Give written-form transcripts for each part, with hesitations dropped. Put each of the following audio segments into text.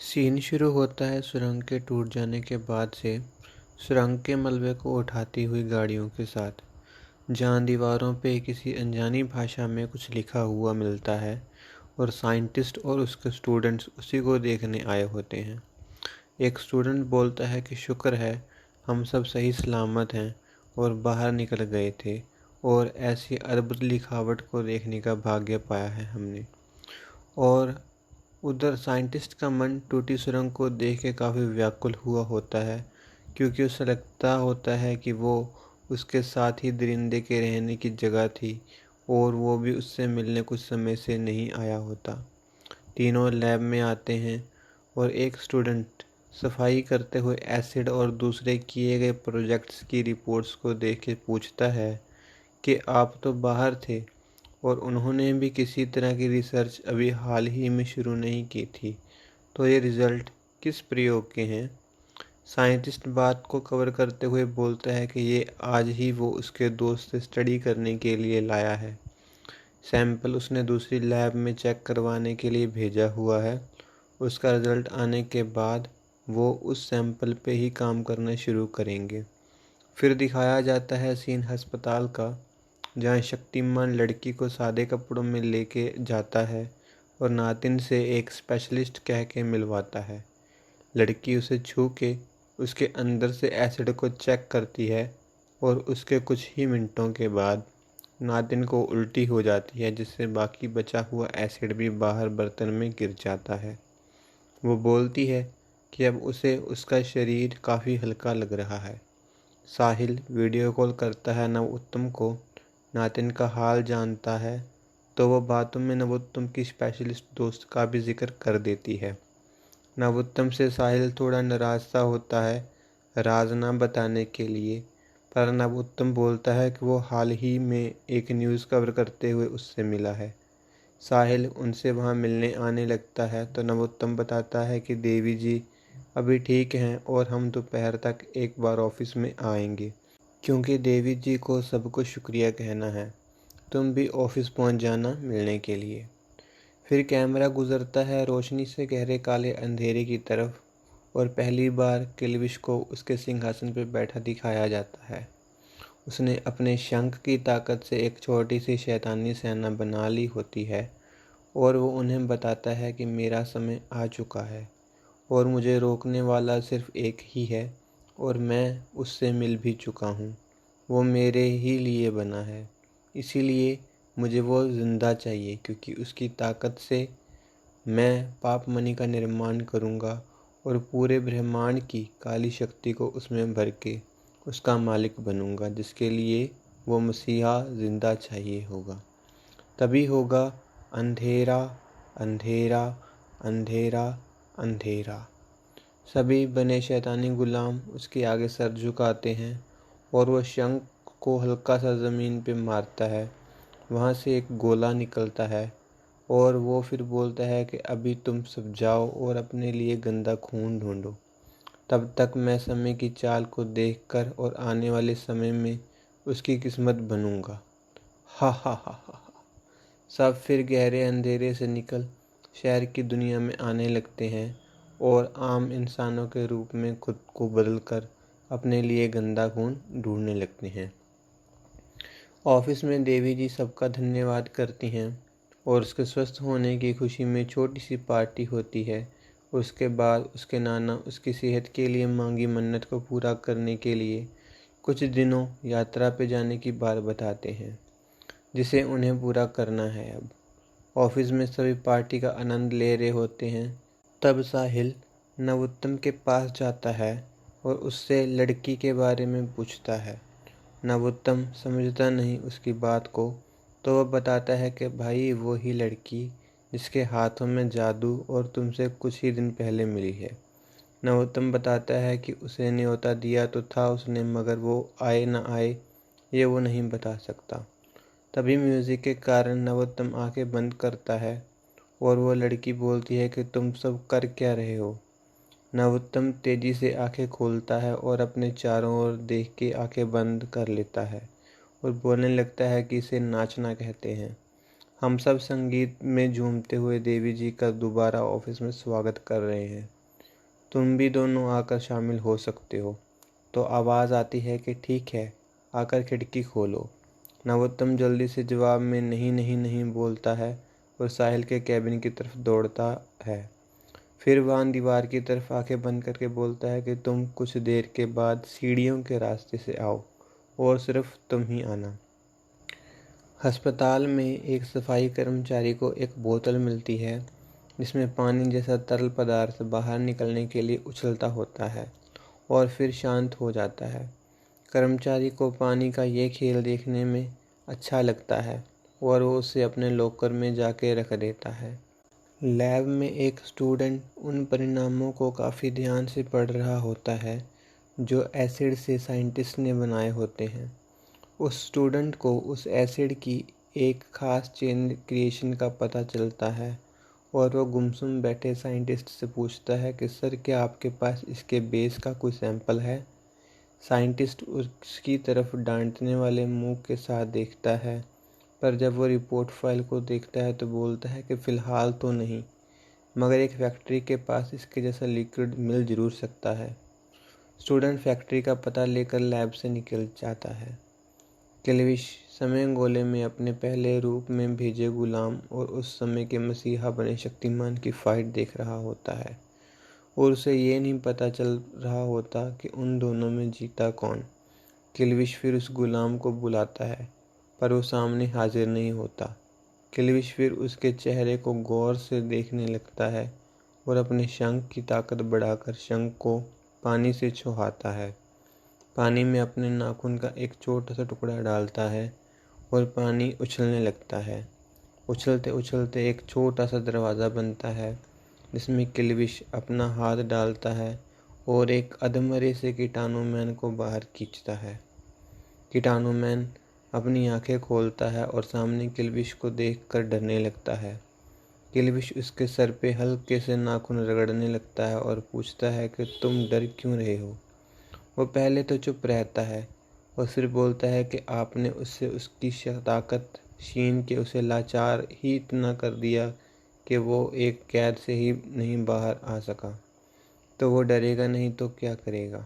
Scene शुरू होता है सुरंग के टूट जाने के बाद से सुरंग के मलबे को उठाती हुई गाड़ियों के साथ, जहां दीवारों पे किसी अनजानी भाषा में कुछ लिखा हुआ मिलता है और साइंटिस्ट और उसके स्टूडेंट्स उसी को देखने आए होते हैं। एक स्टूडेंट बोलता है कि शुक्र है हम सब सही सलामत हैं और बाहर निकल गए थे और ऐसी अद्भुत लिखावट को देखने का भाग्य पाया है हमने। और उधर साइंटिस्ट का मन टूटी सुरंग को देख के काफ़ी व्याकुल हुआ होता है, क्योंकि उसे लगता होता है कि वो उसके साथ ही दरिंदे के रहने की जगह थी और वो भी उससे मिलने कुछ समय से नहीं आया होता। तीनों लैब में आते हैं और एक स्टूडेंट सफाई करते हुए एसिड और दूसरे किए गए प्रोजेक्ट्स की रिपोर्ट्स को देख के पूछता है कि आप तो बाहर थे और उन्होंने भी किसी तरह की रिसर्च अभी हाल ही में शुरू नहीं की थी, तो ये रिज़ल्ट किस प्रयोग के हैं। साइंटिस्ट बात को कवर करते हुए बोलता है कि ये आज ही वो उसके दोस्त से स्टडी करने के लिए लाया है। सैंपल उसने दूसरी लैब में चेक करवाने के लिए भेजा हुआ है। उसका रिज़ल्ट आने के बाद वो उस सैंपल पे ही काम करना शुरू करेंगे। फिर दिखाया जाता है सीन अस्पताल का, जहाँ शक्तिमान लड़की को सादे कपड़ों में लेके जाता है और नातिन से एक स्पेशलिस्ट कह के मिलवाता है। लड़की उसे छू के उसके अंदर से एसिड को चेक करती है और उसके कुछ ही मिनटों के बाद नातिन को उल्टी हो जाती है, जिससे बाकी बचा हुआ एसिड भी बाहर बर्तन में गिर जाता है। वो बोलती है कि अब उसे उसका शरीर काफ़ी हल्का लग रहा है। साहिल वीडियो कॉल करता है नवोत्तम को, नातिन का हाल जानता है, तो वो बातों में नवोत्तम की स्पेशलिस्ट दोस्त का भी जिक्र कर देती है। नवोत्तम से साहिल थोड़ा नाराज सा होता है राज ना बताने के लिए, पर नवोत्तम बोलता है कि वो हाल ही में एक न्यूज़ कवर करते हुए उससे मिला है। साहिल उनसे वहाँ मिलने आने लगता है तो नवोत्तम बताता है कि देवी जी अभी ठीक हैं और हम दोपहर तक एक बार ऑफिस में आएंगे, क्योंकि देवी जी को सबको शुक्रिया कहना है। तुम भी ऑफिस पहुंच जाना मिलने के लिए। फिर कैमरा गुजरता है रोशनी से गहरे काले अंधेरे की तरफ और पहली बार किल्विश को उसके सिंहासन पर बैठा दिखाया जाता है। उसने अपने शंख की ताकत से एक छोटी सी शैतानी सेना बना ली होती है और वो उन्हें बताता है कि मेरा समय आ चुका है और मुझे रोकने वाला सिर्फ एक ही है और मैं उससे मिल भी चुका हूँ। वो मेरे ही लिए बना है, इसीलिए मुझे वो ज़िंदा चाहिए, क्योंकि उसकी ताकत से मैं पाप मणि का निर्माण करूँगा और पूरे ब्रह्मांड की काली शक्ति को उसमें भर के उसका मालिक बनूँगा, जिसके लिए वो मसीहा ज़िंदा चाहिए होगा। तभी होगा अंधेरा, अंधेरा, अंधेरा, अंधेरा। सभी बने शैतानी गुलाम उसके आगे सर झुकाते हैं और वह शंख को हल्का सा ज़मीन पे मारता है। वहाँ से एक गोला निकलता है और वो फिर बोलता है कि अभी तुम सब जाओ और अपने लिए गंदा खून ढूंढो, तब तक मैं समय की चाल को देखकर और आने वाले समय में उसकी किस्मत बनूंगा। हा हा हा हा हा। सब फिर गहरे अंधेरे से निकल शहर की दुनिया में आने लगते हैं और आम इंसानों के रूप में खुद को बदलकर अपने लिए गंदा खून ढूंढने लगते हैं। ऑफिस में देवी जी सबका धन्यवाद करती हैं और उसके स्वस्थ होने की खुशी में छोटी सी पार्टी होती है। उसके बाद उसके नाना उसकी सेहत के लिए मांगी मन्नत को पूरा करने के लिए कुछ दिनों यात्रा पे जाने की बात बताते हैं, जिसे उन्हें पूरा करना है। अब ऑफिस में सभी पार्टी का आनंद ले रहे होते हैं। तब साहिल नवोत्तम के पास जाता है और उससे लड़की के बारे में पूछता है। नवोत्तम समझता नहीं उसकी बात को, तो वह बताता है कि भाई वो ही लड़की जिसके हाथों में जादू और तुमसे कुछ ही दिन पहले मिली है। नवोत्तम बताता है कि उसे न्योता दिया तो था उसने, मगर वो आए न आए ये वो नहीं बता सकता। तभी म्यूजिक के कारण नवोत्तम आंखें बंद करता है और वो लड़की बोलती है कि तुम सब कर क्या रहे हो। नवोत्तम तेजी से आंखें खोलता है और अपने चारों ओर देख के आंखें बंद कर लेता है और बोलने लगता है कि इसे नाचना कहते हैं। हम सब संगीत में झूमते हुए देवी जी का दोबारा ऑफिस में स्वागत कर रहे हैं। तुम भी दोनों आकर शामिल हो सकते हो। तो आवाज़ आती है कि ठीक है, आकर खिड़की खोलो। नवोत्तम जल्दी से जवाब में नहीं नहीं नहीं बोलता है और साहिल के कैबिन की तरफ दौड़ता है। फिर वान दीवार की तरफ आंखें बंद करके बोलता है कि तुम कुछ देर के बाद सीढ़ियों के रास्ते से आओ और सिर्फ तुम ही आना। अस्पताल में एक सफाई कर्मचारी को एक बोतल मिलती है जिसमें पानी जैसा तरल पदार्थ बाहर निकलने के लिए उछलता होता है और फिर शांत हो जाता है। कर्मचारी को पानी का ये खेल देखने में अच्छा लगता है और वो उसे अपने लॉकर में जाके रख देता है। लैब में एक स्टूडेंट उन परिणामों को काफ़ी ध्यान से पढ़ रहा होता है जो एसिड से साइंटिस्ट ने बनाए होते हैं। उस स्टूडेंट को उस एसिड की एक ख़ास चेन क्रिएशन का पता चलता है और वो गुमसुम बैठे साइंटिस्ट से पूछता है कि सर, क्या आपके पास इसके बेस का कोई सैंपल है? साइंटिस्ट उसकी तरफ डांटने वाले मुंह के साथ देखता है, पर जब वो रिपोर्ट फाइल को देखता है तो बोलता है कि फ़िलहाल तो नहीं, मगर एक फैक्ट्री के पास इसके जैसा लिक्विड मिल ज़रूर सकता है। स्टूडेंट फैक्ट्री का पता लेकर लैब से निकल जाता है। केल्विश समय गोले में अपने पहले रूप में भेजे गुलाम और उस समय के मसीहा बने शक्तिमान की फाइट देख रहा होता है और उसे ये नहीं पता चल रहा होता कि उन दोनों में जीता कौन। केल्विश फिर उस गुलाम को बुलाता है पर वो सामने हाजिर नहीं होता। केल्विश फिर उसके चेहरे को गौर से देखने लगता है और अपने शंख की ताकत बढ़ाकर शंख को पानी से छुहाता है। पानी में अपने नाखून का एक छोटा सा टुकड़ा डालता है और पानी उछलने लगता है। उछलते उछलते एक छोटा सा दरवाज़ा बनता है जिसमें केल्विश अपना हाथ डालता है और एक अधमरे से कीटाणुमैन को बाहर खींचता है। कीटाणुमैन अपनी आंखें खोलता है और सामने केल्विश को देखकर डरने लगता है। केल्विश उसके सर पे हल्के से नाखून रगड़ने लगता है और पूछता है कि तुम डर क्यों रहे हो? वो पहले तो चुप रहता है और फिर बोलता है कि आपने उससे उसकी ताकत छीन के उसे लाचार ही इतना कर दिया कि वो एक कैद से ही नहीं बाहर आ सका। तो वो डरेगा नहीं तो क्या करेगा?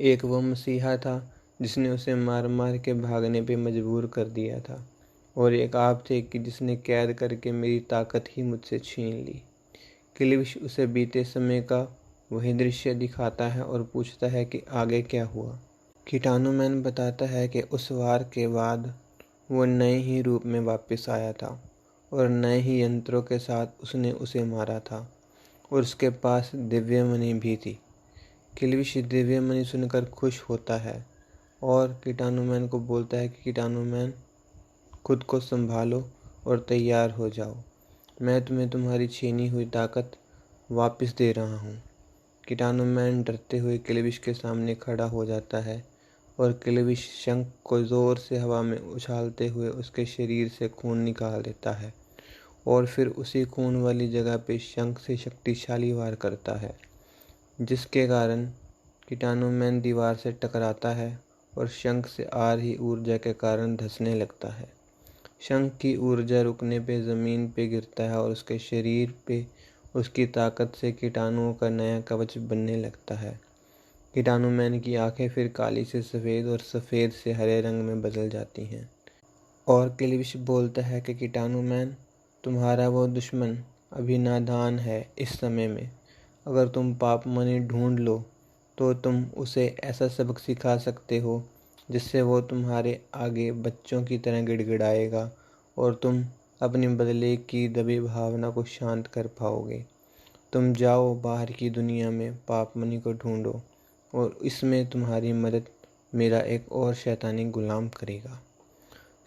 एक वो मसीहा था जिसने उसे मार मार के भागने पे मजबूर कर दिया था और एक आप थे कि जिसने कैद करके मेरी ताकत ही मुझसे छीन ली। केल्विश उसे बीते समय का वही दृश्य दिखाता है और पूछता है कि आगे क्या हुआ। कीटाणुमैन बताता है कि उस वार के बाद वो नए ही रूप में वापस आया था और नए ही यंत्रों के साथ उसने उसे मारा था और उसके पास दिव्य मणि भी थी। केल्विश दिव्य मणि सुनकर खुश होता है और कीटाणुमैन को बोलता है कि कीटाणुमैन, खुद को संभालो और तैयार हो जाओ। मैं तुम्हें तुम्हारी छीनी हुई ताकत वापस दे रहा हूँ। कीटाणुमैन डरते हुए केल्विश के सामने खड़ा हो जाता है और केल्विश शंख को ज़ोर से हवा में उछालते हुए उसके शरीर से खून निकाल देता है और फिर उसी खून वाली जगह पे शंख से शक्तिशाली वार करता है, जिसके कारण कीटाणुमैन दीवार से टकराता है और शंख से आ रही ऊर्जा के कारण धंसने लगता है। शंख की ऊर्जा रुकने पे ज़मीन पे गिरता है और उसके शरीर पे उसकी ताकत से कीटाणुओं का नया कवच बनने लगता है। कीटाणुमैन की आंखें फिर काली से सफ़ेद और सफ़ेद से हरे रंग में बदल जाती हैं और केल्विश बोलता है कि कीटाणुमैन, तुम्हारा वो दुश्मन अभी नादान है। इस समय में अगर तुम पाप मणि ढूंढ लो तो तुम उसे ऐसा सबक सिखा सकते हो जिससे वो तुम्हारे आगे बच्चों की तरह गिड़गिड़ाएगा और तुम अपनी बदले की दबी भावना को शांत कर पाओगे। तुम जाओ बाहर की दुनिया में पाप मणि को ढूंढो और इसमें तुम्हारी मदद मेरा एक और शैतानी गुलाम करेगा।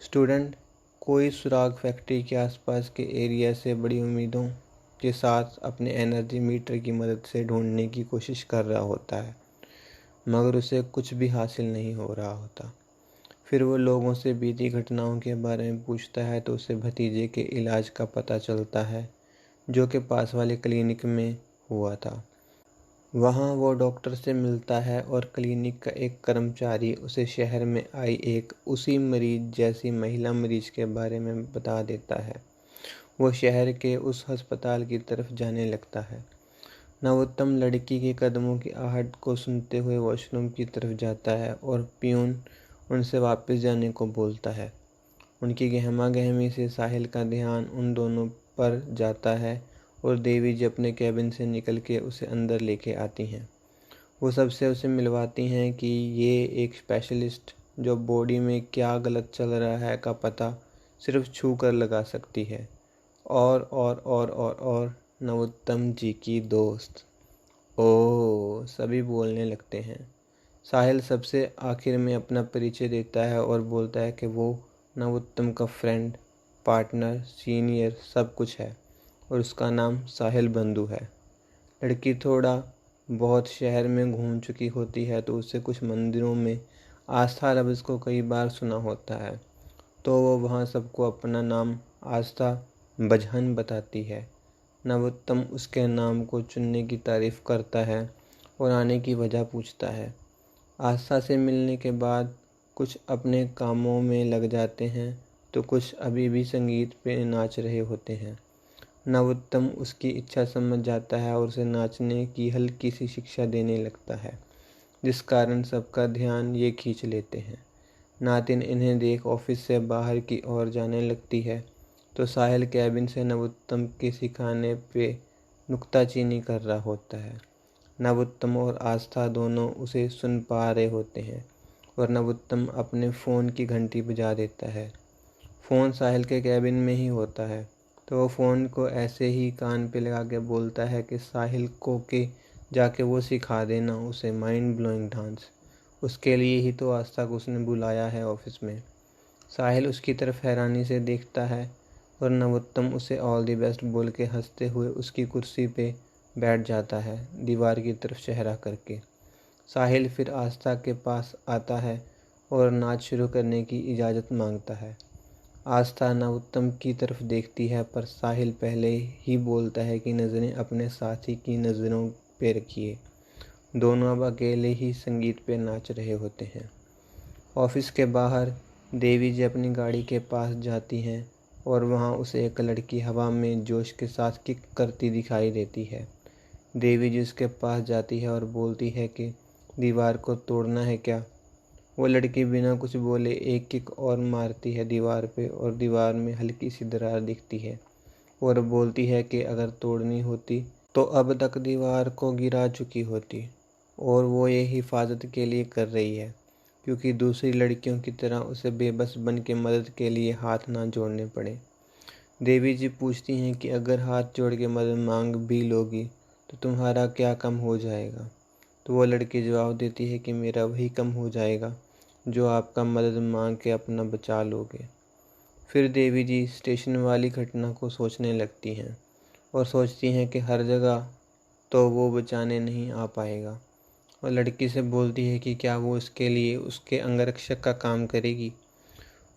स्टूडेंट कोई सुराग फैक्ट्री के आसपास के एरिया से बड़ी उम्मीदों के साथ अपने एनर्जी मीटर की मदद से ढूंढने की कोशिश कर रहा होता है, मगर उसे कुछ भी हासिल नहीं हो रहा होता। फिर वो लोगों से बीती घटनाओं के बारे में पूछता है तो उसे भतीजे के इलाज का पता चलता है जो कि पास वाले क्लिनिक में हुआ था। वहाँ वो डॉक्टर से मिलता है और क्लिनिक का एक कर्मचारी उसे शहर में आई एक उसी मरीज जैसी महिला मरीज के बारे में बता देता है। वो शहर के उस अस्पताल की तरफ जाने लगता है। नवोत्तम लड़की के कदमों की आहट को सुनते हुए वॉशरूम की तरफ जाता है और पियून उनसे वापस जाने को बोलता है। उनकी गहमा-गहमी से साहिल का ध्यान उन दोनों पर जाता है और देवी जी अपने केबिन से निकल के उसे अंदर लेके आती हैं। वो सबसे उसे मिलवाती हैं कि ये एक स्पेशलिस्ट जो बॉडी में क्या गलत चल रहा है का पता सिर्फ छू कर लगा सकती है। और नवोत्तम जी की दोस्त। ओह! सभी बोलने लगते हैं। साहिल सबसे आखिर में अपना परिचय देता है और बोलता है कि वो नवोत्तम का फ्रेंड, पार्टनर, सीनियर सब कुछ है और उसका नाम साहिल बंधु है। लड़की थोड़ा बहुत शहर में घूम चुकी होती है तो उसे कुछ मंदिरों में आस्था लफ्ज़ को कई बार सुना होता है, तो वो वहाँ सबको अपना नाम आस्था बझन बताती है। नवोत्तम उसके नाम को चुनने की तारीफ़ करता है और आने की वजह पूछता है। आस्था से मिलने के बाद कुछ अपने कामों में लग जाते हैं तो कुछ अभी भी संगीत पे नाच रहे होते हैं। नवोत्तम उसकी इच्छा समझ जाता है और उसे नाचने की हल्की सी शिक्षा देने लगता है, जिस कारण सबका ध्यान ये खींच लेते हैं। नातिन इन्हें देख ऑफिस से बाहर की ओर जाने लगती है तो साहिल कैबिन से नवोत्तम के सिखाने पे नुक्ताचीनी कर रहा होता है। नवोत्तम और आस्था दोनों उसे सुन पा रहे होते हैं और नवोत्तम अपने फ़ोन की घंटी बजा देता है। फ़ोन साहिल के कैबिन में ही होता है तो वो फ़ोन को ऐसे ही कान पे लगा के बोलता है कि साहिल को के जाके वो सिखा देना उसे माइंड ब्लोइंग डांस। उसके लिए ही तो आस्था को उसने बुलाया है ऑफिस में। साहिल उसकी तरफ हैरानी से देखता है और नवोत्तम उसे ऑल द बेस्ट बोल के हंसते हुए उसकी कुर्सी पे बैठ जाता है, दीवार की तरफ चेहरा करके। साहिल फिर आस्था के पास आता है और नाच शुरू करने की इजाज़त मांगता है। आस्था नवोत्तम की तरफ देखती है पर साहिल पहले ही बोलता है कि नज़रें अपने साथी की नज़रों पे रखिए। दोनों अब अकेले ही संगीत पे नाच रहे होते हैं। ऑफिस के बाहर देवी जी अपनी गाड़ी के पास जाती हैं और वहाँ उसे एक लड़की हवा में जोश के साथ किक करती दिखाई देती है। देवी जी उसके पास जाती है और बोलती है कि दीवार को तोड़ना है क्या। वो लड़की बिना कुछ बोले एक किक और मारती है दीवार पे और दीवार में हल्की सी दरार दिखती है और बोलती है कि अगर तोड़नी होती तो अब तक दीवार को गिरा चुकी होती और वो ये हिफाजत के लिए कर रही है, क्योंकि दूसरी लड़कियों की तरह उसे बेबस बन के मदद के लिए हाथ ना जोड़ने पड़े। देवी जी पूछती हैं कि अगर हाथ जोड़ के मदद मांग भी लोगी तो तुम्हारा क्या कम हो जाएगा। तो वो लड़की जवाब देती है कि मेरा वही कम हो जाएगा जो आपका मदद मांग के अपना बचा लोगे। फिर देवी जी स्टेशन वाली घटना को सोचने लगती हैं और सोचती हैं कि हर जगह तो वो बचाने नहीं आ पाएगा और लड़की से बोलती है कि क्या वो उसके लिए उसके अंगरक्षक का काम करेगी।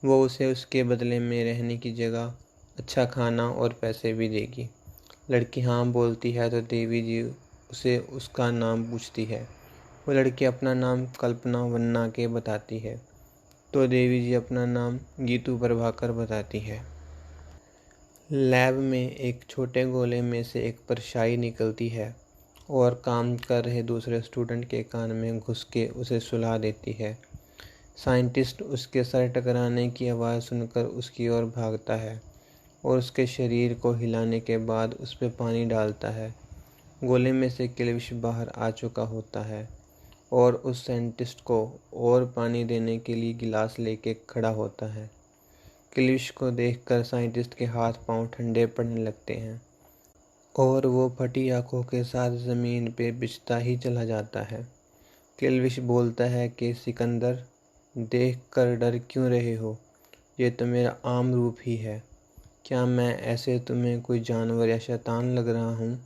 वो उसे उसके बदले में रहने की जगह, अच्छा खाना और पैसे भी देगी। लड़की हाँ बोलती है तो देवी जी उसे उसका नाम पूछती है। वो लड़की अपना नाम कल्पना वन्ना के बताती है तो देवी जी अपना नाम गीतू प्रभाकर बताती है। लैब में एक छोटे गोले में से एक परछाई निकलती है और काम कर रहे दूसरे स्टूडेंट के कान में घुस के उसे सुला देती है। साइंटिस्ट उसके सर टकराने की आवाज़ सुनकर उसकी ओर भागता है और उसके शरीर को हिलाने के बाद उस पर पानी डालता है। गोले में से किलविश बाहर आ चुका होता है और उस साइंटिस्ट को और पानी देने के लिए गिलास लेके खड़ा होता है। किलविश को देखकर साइंटिस्ट के हाथ पांव ठंडे पड़ने लगते हैं और वो फटी आंखों के साथ ज़मीन पे बिछता ही चला जाता है। किलविश बोलता है कि सिकंदर, देख कर डर क्यों रहे हो, ये तो मेरा आम रूप ही है। क्या मैं ऐसे तुम्हें कोई जानवर या शैतान लग रहा हूँ।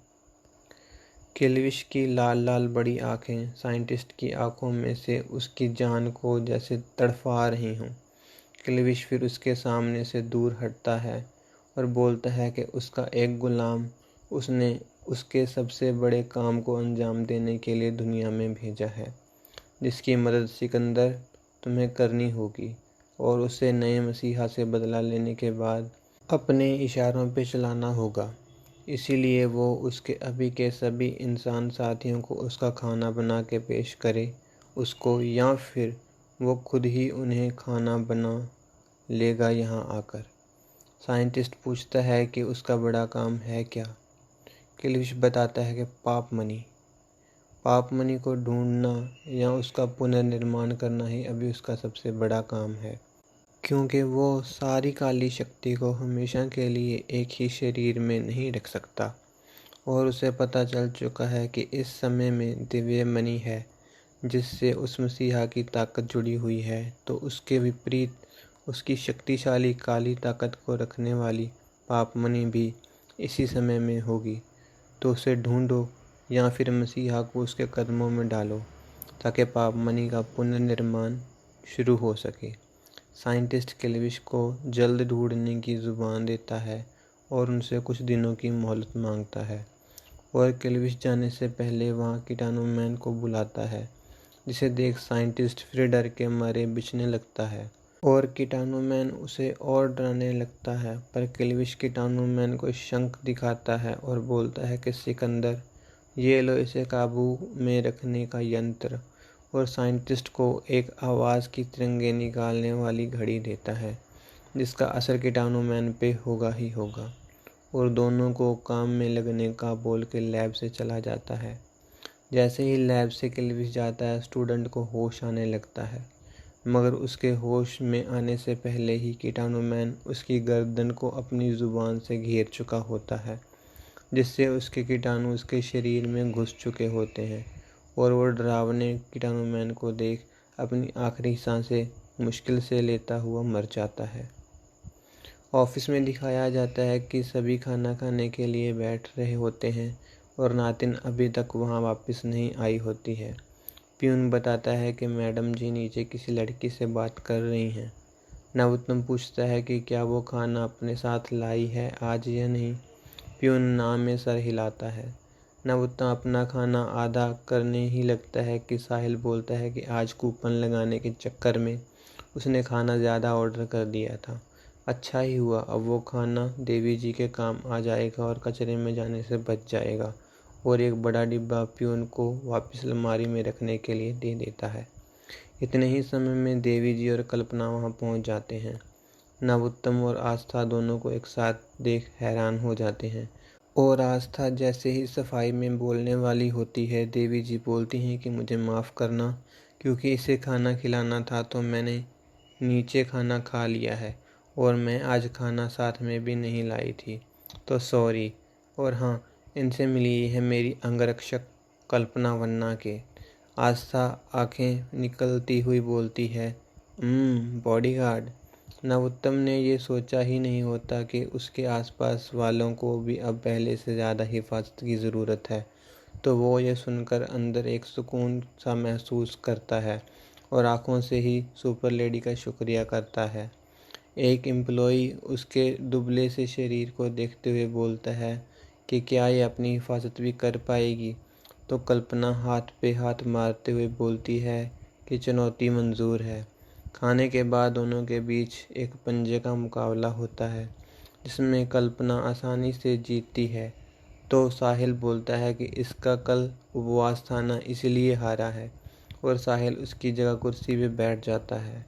किलविश की लाल लाल बड़ी आंखें साइंटिस्ट की आंखों में से उसकी जान को जैसे तड़फा रही हों। किलविश फिर उसके सामने से दूर हटता है और बोलता है कि उसका एक गुलाम उसने उसके सबसे बड़े काम को अंजाम देने के लिए दुनिया में भेजा है, जिसकी मदद सिकंदर तुम्हें करनी होगी और उसे नए मसीहा से बदला लेने के बाद अपने इशारों पे चलाना होगा। इसीलिए वो उसके अभी के सभी इंसान साथियों को उसका खाना बना के पेश करे उसको, या फिर वो खुद ही उन्हें खाना बना लेगा यहाँ आकर। साइंटिस्ट पूछता है कि उसका बड़ा काम है क्या। किल्विश बताता है कि पाप मनी को ढूंढना या उसका पुनर्निर्माण करना ही अभी उसका सबसे बड़ा काम है, क्योंकि वो सारी काली शक्ति को हमेशा के लिए एक ही शरीर में नहीं रख सकता और उसे पता चल चुका है कि इस समय में दिव्य मनी है जिससे उस मसीहा की ताकत जुड़ी हुई है, तो उसके विपरीत उसकी शक्तिशाली काली ताकत को रखने वाली पाप मनी भी इसी समय में होगी। तो उसे ढूंढो या फिर मसीहा को उसके कदमों में डालो ताकि पाप मनी का पुनर्निर्माण शुरू हो सके। साइंटिस्ट किल्विश को जल्द ढूंढने की जुबान देता है और उनसे कुछ दिनों की मोहलत मांगता है और किल्विश जाने से पहले वहाँ कीटाणुमैन को बुलाता है, जिसे देख साइंटिस्ट फिर डर के मारे बिछने लगता है और कीटाणुमैन उसे और डराने लगता है। पर किल्विश कीटाणुमैन को शंख दिखाता है और बोलता है कि सिकंदर, ये लो इसे काबू में रखने का यंत्र, और साइंटिस्ट को एक आवाज़ की तिरंगे निकालने वाली घड़ी देता है जिसका असर कीटाणुमैन पे होगा ही होगा, और दोनों को काम में लगने का बोल के लैब से चला जाता है। जैसे ही लैब से किल्विश जाता है, स्टूडेंट को होश आने लगता है, मगर उसके होश में आने से पहले ही कीटाणुमैन उसकी गर्दन को अपनी ज़ुबान से घेर चुका होता है, जिससे उसके कीटाणु उसके शरीर में घुस चुके होते हैं और वो डरावने कीटाणुमैन को देख अपनी आखिरी सांसें मुश्किल से लेता हुआ मर जाता है। ऑफिस में दिखाया जाता है कि सभी खाना खाने के लिए बैठ रहे होते हैं और नातिन अभी तक वहाँ वापस नहीं आई होती है। प्यून बताता है कि मैडम जी नीचे किसी लड़की से बात कर रही हैं। नवोत्तम पूछता है कि क्या वो खाना अपने साथ लाई है आज या नहीं। प्यून नाम में सर हिलाता है। नवोत्तम अपना खाना आधा करने ही लगता है कि साहिल बोलता है कि आज कूपन लगाने के चक्कर में उसने खाना ज़्यादा ऑर्डर कर दिया था। अच्छा ही हुआ, अब वो खाना देवी जी के काम आ जाएगा और कचरे में जाने से बच जाएगा, और एक बड़ा डिब्बा प्यून को वापस अलमारी में रखने के लिए दे देता है। इतने ही समय में देवी जी और कल्पना वहाँ पहुँच जाते हैं। नवोत्तम और आस्था दोनों को एक साथ देख हैरान हो जाते हैं, और आस्था जैसे ही सफाई में बोलने वाली होती है, देवी जी बोलती हैं कि मुझे माफ़ करना, क्योंकि इसे खाना खिलाना था तो मैंने नीचे खाना खा लिया है और मैं आज खाना साथ में भी नहीं लाई थी, तो सॉरी। और हाँ, इनसे मिली है मेरी अंगरक्षक कल्पना वन्ना के। आस्था आंखें निकलती हुई बोलती है, बॉडीगार्ड। नवोत्तम ने ये सोचा ही नहीं होता कि उसके आसपास वालों को भी अब पहले से ज़्यादा हिफाजत की ज़रूरत है, तो वो ये सुनकर अंदर एक सुकून सा महसूस करता है और आंखों से ही सुपर लेडी का शुक्रिया करता है। एक एम्प्लॉई उसके दुबले से शरीर को देखते हुए बोलता है कि क्या ये अपनी हिफाजत भी कर पाएगी, तो कल्पना हाथ पे हाथ मारते हुए बोलती है कि चुनौती मंजूर है। खाने के बाद दोनों के बीच एक पंजे का मुकाबला होता है, जिसमें कल्पना आसानी से जीतती है, तो साहिल बोलता है कि इसका कल उपवास था ना, इसलिए हारा है, और साहिल उसकी जगह कुर्सी पे बैठ जाता है।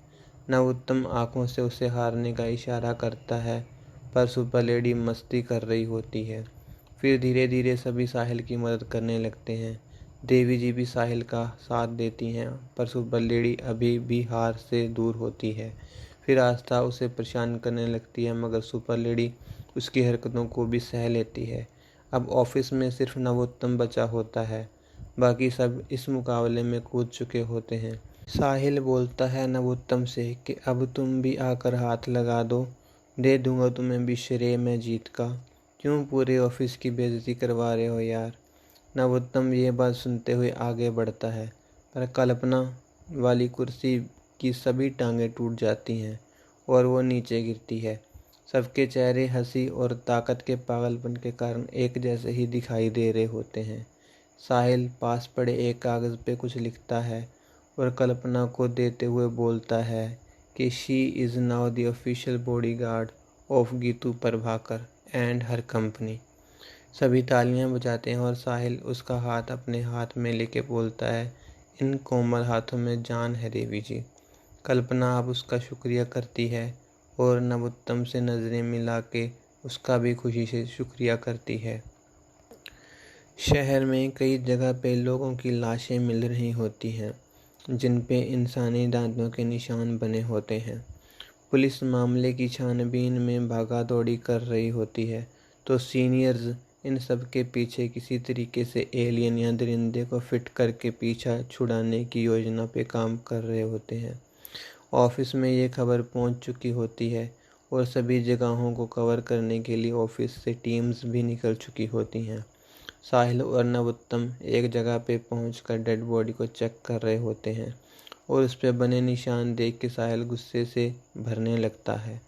नवोत्तम आंखों से उसे हारने का इशारा करता है, पर सुपर लेडी मस्ती कर रही होती है। फिर धीरे धीरे सभी साहिल की मदद करने लगते हैं। देवी जी भी साहिल का साथ देती हैं, पर सुपर लेडी अभी भी हार से दूर होती है। फिर आस्था उसे परेशान करने लगती है, मगर सुपर लेडी उसकी हरकतों को भी सह लेती है। अब ऑफिस में सिर्फ नवोत्तम बचा होता है, बाकी सब इस मुकाबले में कूद चुके होते हैं। साहिल बोलता है नवोत्तम से कि अब तुम भी आकर हाथ लगा दो, दे दूंगा तुम्हें भी श्रेय मैं जीत का। क्यों पूरे ऑफिस की बेइज्जती करवा रहे हो यार। नवोत्तम ये बात सुनते हुए आगे बढ़ता है, पर कल्पना वाली कुर्सी की सभी टांगें टूट जाती हैं और वो नीचे गिरती है। सबके चेहरे हंसी और ताकत के पागलपन के कारण एक जैसे ही दिखाई दे रहे होते हैं। साहिल पास पड़े एक कागज़ पे कुछ लिखता है और कल्पना को देते हुए बोलता है कि she is now the official bodyguard of Geetu Prabhakar and her company. सभी तालियां बजाते हैं और साहिल उसका हाथ अपने हाथ में लेके बोलता है, इन कोमल हाथों में जान है देवी जी। कल्पना अब उसका शुक्रिया करती है और नवोत्तम से नज़रें मिला के उसका भी खुशी से शुक्रिया करती है। शहर में कई जगह पे लोगों की लाशें मिल रही होती हैं जिन पे इंसानी दांतों के निशान बने होते हैं। पुलिस मामले की छानबीन में भागा दौड़ी कर रही होती है तो सीनियर्स इन सब के पीछे किसी तरीके से एलियन या दरिंदे को फिट करके पीछा छुड़ाने की योजना पे काम कर रहे होते हैं। ऑफिस में ये खबर पहुंच चुकी होती है और सभी जगहों को कवर करने के लिए ऑफिस से टीम्स भी निकल चुकी होती हैं। साहिल और नवोत्तम एक जगह पे पहुंचकर डेड बॉडी को चेक कर रहे होते हैं और उस पर बने निशान देख के साहिल गुस्से से भरने लगता है।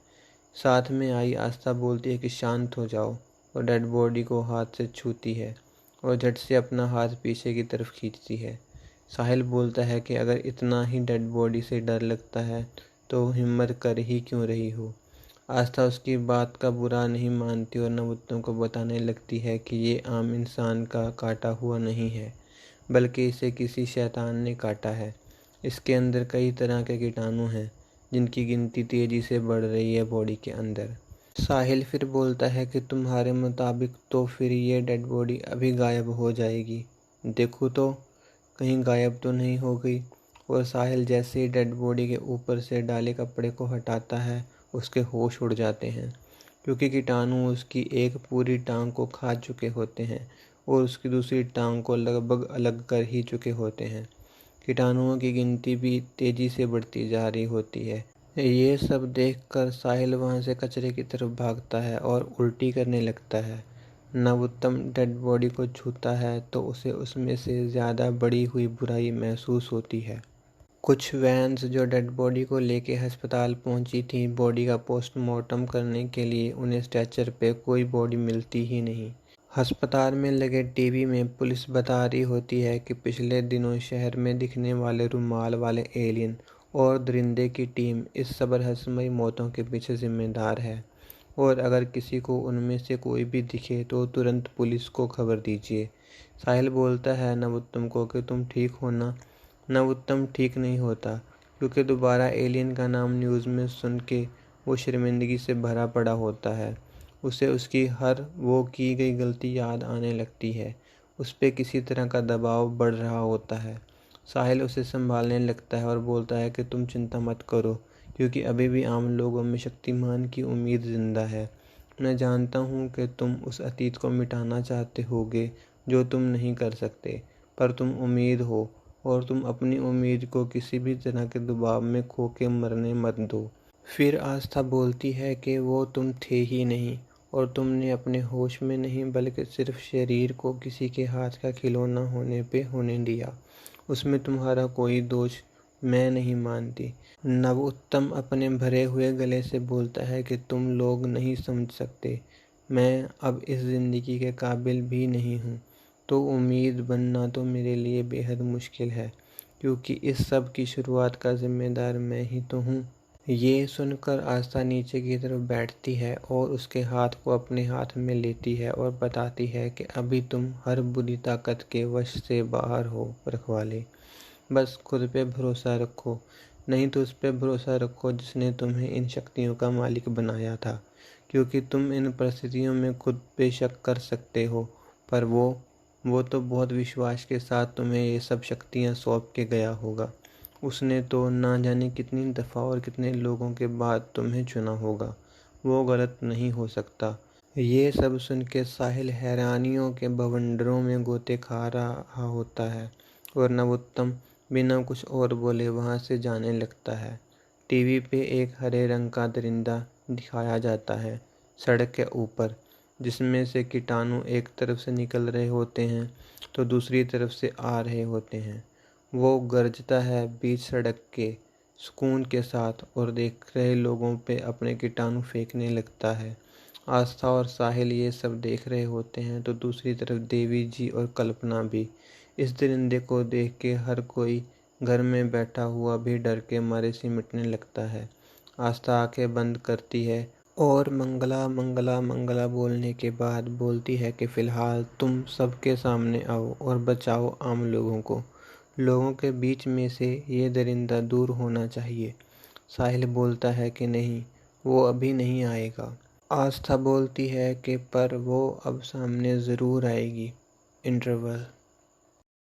साथ में आई आस्था बोलती है कि शांत हो जाओ और डेड बॉडी को हाथ से छूती है और झट से अपना हाथ पीछे की तरफ खींचती है। साहिल बोलता है कि अगर इतना ही डेड बॉडी से डर लगता है तो हिम्मत कर ही क्यों रही हो। आस्था उसकी बात का बुरा नहीं मानती और नवोत्तम को बताने लगती है कि ये आम इंसान का काटा हुआ नहीं है बल्कि इसे किसी शैतान ने काटा है। इसके अंदर कई तरह के कीटाणु हैं जिनकी गिनती तेजी से बढ़ रही है बॉडी के अंदर। साहिल फिर बोलता है कि तुम्हारे मुताबिक तो फिर ये डेड बॉडी अभी गायब हो जाएगी, देखो तो कहीं गायब तो नहीं हो गई। और साहिल जैसे ही डेड बॉडी के ऊपर से डाले कपड़े को हटाता है उसके होश उड़ जाते हैं क्योंकि कीटाणु उसकी एक पूरी टांग को खा चुके होते हैं और उसकी दूसरी टांग को लगभग अलग कर ही चुके होते हैं। कीटाणुओं की गिनती भी तेजी से बढ़ती जा रही होती है। ये सब देखकर साहिल वहां से कचरे की तरफ भागता है और उल्टी करने लगता है। नवोत्तम डेड बॉडी को छूता है तो उसे उसमें से ज़्यादा बढ़ी हुई बुराई महसूस होती है। कुछ वैन्स जो डेड बॉडी को लेके अस्पताल पहुंची थी बॉडी का पोस्टमार्टम करने के लिए, उन्हें स्ट्रेचर पे कोई बॉडी मिलती ही नहीं। अस्पताल में लगे टीवी में पुलिस बता रही होती है कि पिछले दिनों शहर में दिखने वाले रुमाल वाले एलियन और दरिंदे की टीम इस सब रहस्यमयी मौतों के पीछे जिम्मेदार है और अगर किसी को उनमें से कोई भी दिखे तो तुरंत पुलिस को खबर दीजिए। साहिल बोलता है नवोत्तम को कि तुम ठीक हो ना। नवोत्तम ठीक नहीं होता क्योंकि दोबारा एलियन का नाम न्यूज़ में सुन के वो शर्मिंदगी से भरा पड़ा होता है। उसे उसकी हर वो की गई गलती याद आने लगती है। उस पर किसी तरह का दबाव बढ़ रहा होता है। साहिल उसे संभालने लगता है और बोलता है कि तुम चिंता मत करो क्योंकि अभी भी आम लोगों में शक्तिमान की उम्मीद जिंदा है। मैं जानता हूँ कि तुम उस अतीत को मिटाना चाहते होगे जो तुम नहीं कर सकते, पर तुम उम्मीद हो और तुम अपनी उम्मीद को किसी भी तरह के दबाव में खो के मरने मत दो। फिर आस्था बोलती है कि वो तुम थे ही नहीं और तुमने अपने होश में नहीं बल्कि सिर्फ शरीर को किसी के हाथ का खिलौना होने पे होने दिया। उसमें तुम्हारा कोई दोष मैं नहीं मानती। नवोत्तम अपने भरे हुए गले से बोलता है कि तुम लोग नहीं समझ सकते, मैं अब इस ज़िंदगी के काबिल भी नहीं हूँ, तो उम्मीद बनना तो मेरे लिए बेहद मुश्किल है क्योंकि इस सब की शुरुआत का जिम्मेदार मैं ही तो हूँ। ये सुनकर आस्था नीचे की तरफ बैठती है और उसके हाथ को अपने हाथ में लेती है और बताती है कि अभी तुम हर बुरी ताकत के वश से बाहर हो रखवाले। बस खुद पे भरोसा रखो, नहीं तो उस पे भरोसा रखो जिसने तुम्हें इन शक्तियों का मालिक बनाया था, क्योंकि तुम इन परिस्थितियों में खुद पे शक कर सकते हो पर वो तो बहुत विश्वास के साथ तुम्हें ये सब शक्तियाँ सौंप के गया होगा। उसने तो ना जाने कितनी दफ़ा और कितने लोगों के बाद तुम्हें चुना होगा, वो गलत नहीं हो सकता। ये सब सुन के साहिल हैरानियों के बवंडरों में गोते खा रहा होता है और नवोत्तम बिना कुछ और बोले वहाँ से जाने लगता है। टीवी पे एक हरे रंग का दरिंदा दिखाया जाता है सड़क के ऊपर, जिसमें से कीटाणु एक तरफ से निकल रहे होते हैं तो दूसरी तरफ से आ रहे होते हैं। वो गरजता है बीच सड़क के, सुकून के साथ और देख रहे लोगों पे अपने कीटाणु फेंकने लगता है। आस्था और साहिल ये सब देख रहे होते हैं तो दूसरी तरफ देवी जी और कल्पना भी। इस दरिंदे को देख के हर कोई घर में बैठा हुआ भी डर के मारे सिमटने लगता है। आस्था आंखें बंद करती है और मंगला मंगला मंगला बोलने के बाद बोलती है कि फिलहाल तुम सबके सामने आओ और बचाओ आम लोगों को। लोगों के बीच में से ये दरिंदा दूर होना चाहिए। साहिल बोलता है कि नहीं, वो अभी नहीं आएगा। आस्था बोलती है कि पर वो अब सामने ज़रूर आएगी। इंटरवल।